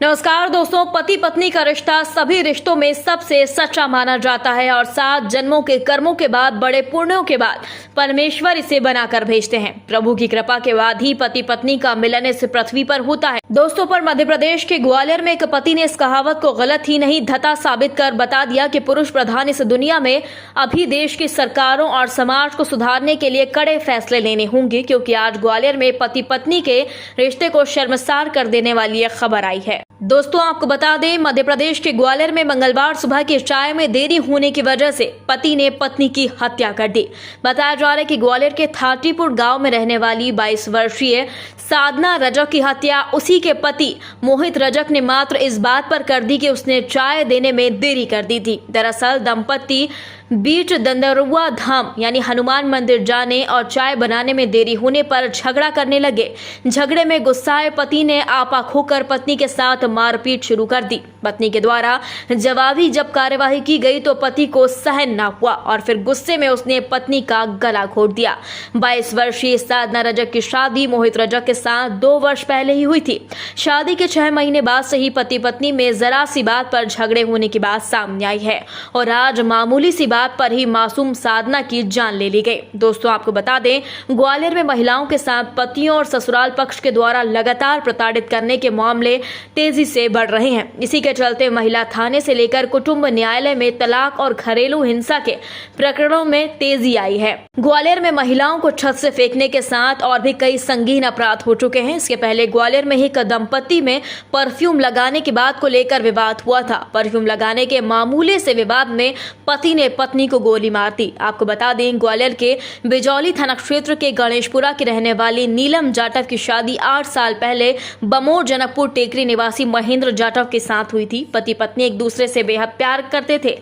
नमस्कार दोस्तों, पति पत्नी का रिश्ता सभी रिश्तों में सबसे सच्चा माना जाता है और 7 जन्मों के कर्मों के बाद, बड़े पुण्यों के बाद परमेश्वर इसे बनाकर भेजते हैं। प्रभु की कृपा के बाद ही पति पत्नी का मिलन इस पृथ्वी पर होता है। दोस्तों, पर मध्य प्रदेश के ग्वालियर में एक पति ने इस कहावत को गलत ही नहीं धता साबित कर बता दिया कि पुरुष प्रधान इस दुनिया में अभी देश की सरकारों और समाज को सुधारने के लिए कड़े फैसले लेने होंगे, क्योंकि आज ग्वालियर में पति पत्नी के रिश्ते को शर्मसार कर देने वाली एक खबर आई है। दोस्तों, आपको बता दें, मध्य प्रदेश के ग्वालियर में मंगलवार सुबह की चाय में देरी होने की वजह से पति ने पत्नी की हत्या कर दी। बताया जा रहा है कि ग्वालियर के थाटीपुर गांव में रहने वाली 22 वर्षीय साधना रजक की हत्या उसी के पति मोहित रजक ने मात्र इस बात पर कर दी कि उसने चाय देने में देरी कर दी थी। दरअसल दंपति बीच दंदरुआ धाम यानी हनुमान मंदिर जाने और चाय बनाने में देरी होने पर झगड़ा करने लगे। झगड़े में गुस्साए पति ने आपा खोकर पत्नी के साथ मारपीट शुरू कर दी। पत्नी के द्वारा जवाबी जब कार्यवाही की गई तो पति को सहन न हुआ और फिर गुस्से में उसने पत्नी का गला घोट दिया। 22 वर्षीय साधना रजक की शादी मोहित रजक के साथ 2 वर्ष पहले ही हुई थी। शादी के 6 महीने बाद से ही पति पत्नी में जरा सी बात पर झगड़े होने की बात सामने आई है और आज मामूली सी बात पर ही मासूम साधना की जान ले ली गई। दोस्तों, आपको बता दें, ग्वालियर में महिलाओं के साथ पतियों और ससुराल पक्ष के द्वारा लगातार प्रताड़ित करने के मामले तेजी से बढ़ रहे हैं। इसी के चलते महिला थाने से लेकर कुटुंब न्यायालय में तलाक और घरेलू हिंसा के प्रकरणों में तेजी आई है। ग्वालियर में महिलाओं को छत से फेंकने के साथ और भी कई संगीन अपराध हो चुके हैं। इसके पहले ग्वालियर में ही दंपति में परफ्यूम लगाने की बात को लेकर विवाद हुआ था। परफ्यूम लगाने के मामूले से विवाद में पति ने पत्नी को गोली मार दी। आपको बता दें, ग्वालियर के बिजौली थाना क्षेत्र के गणेशपुरा की रहने वाली नीलम जाटव की शादी 8 साल पहले बमोर जनकपुर टेकरी निवासी महेंद्र जाटव के साथ हुई थी। पति पत्नी एक दूसरे से बेहद प्यार करते थे।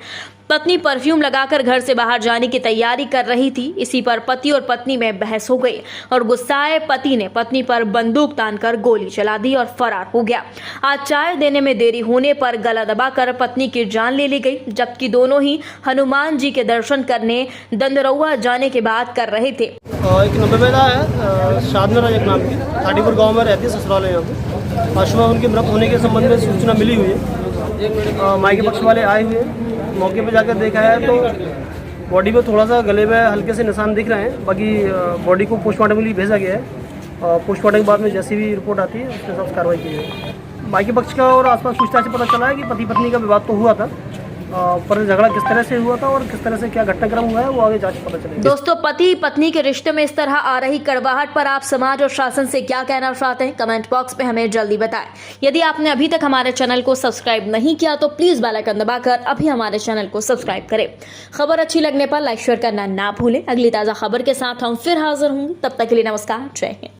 पत्नी परफ्यूम लगाकर घर से बाहर जाने की तैयारी कर रही थी। इसी पर पति और पत्नी में बहस हो गई और गुस्साए पति ने पत्नी पर बंदूक तानकर गोली चला दी और फरार हो गया। आज चाय देने में देरी होने पर गला दबाकर पत्नी की जान ले ली गई, जबकि दोनों ही हनुमान जी के दर्शन करने दंदरौआ जाने की बात कर रहे थे। एक 90 महिला है साधना रजक नाम की, थाटीपुर गाँव में रहती है, ससुराल है यहाँ पे। आज सुबह उनके मृत होने के संबंध में सूचना मिली हुई है। माई के पक्ष वाले आए हुए हैं, मौके पे जाकर देखा है तो बॉडी पे थोड़ा सा गले में हल्के से निशान दिख रहे हैं। बाकी बॉडी को पोस्टमार्टम के लिए भेजा गया है और पोस्टमार्टम के बाद में जैसी भी रिपोर्ट आती है उसके हिसाब से कार्रवाई की जाएगी। माई के पक्ष का और आसपास पूछताछ से पता चला है कि पति पत्नी का विवाद तो हुआ था, पर झगड़ा किस तरह से हुआ था और किस तरह से क्या घटनाक्रम हुआ है वो आगे जांच पता चलेगा। दोस्तों, पति पत्नी के रिश्ते में इस तरह आ रही कड़वाहट पर आप समाज और शासन से क्या कहना चाहते हैं, कमेंट बॉक्स में हमें जल्दी बताएं। यदि आपने अभी तक हमारे चैनल को सब्सक्राइब नहीं किया तो प्लीज बेल आइकन दबाकर अभी हमारे चैनल को सब्सक्राइब करें। खबर अच्छी लगने पर लाइक शेयर करना ना भूलें। अगली ताजा खबर के साथ हम फिर हाजिर होंगे, तब तक के लिए नमस्कार, जय हिंद।